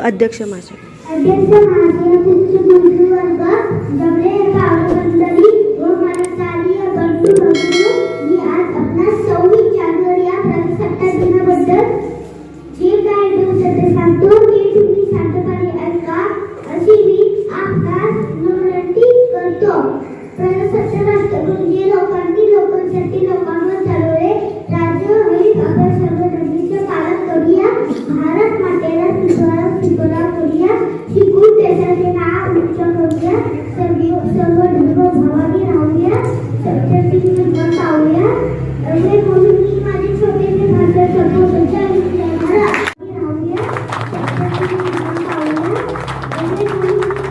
अध्यक्ष माझे मंत्रिवर्ग जमले पावलंदरी व मनसाली बंधू भगिनींनो, मी आज आपणास 26 जानेवारी या प्रजासत्ताक दिनाबद्दल जे काय दिवसाचे सांगतो ते तुम्ही शांतपणे ऐका अशी मी आपणास विनंती करतो. प्रजासत्ताक राष्ट्र म्हणजे लोकांसाठी लोकांसाठी लोकांवर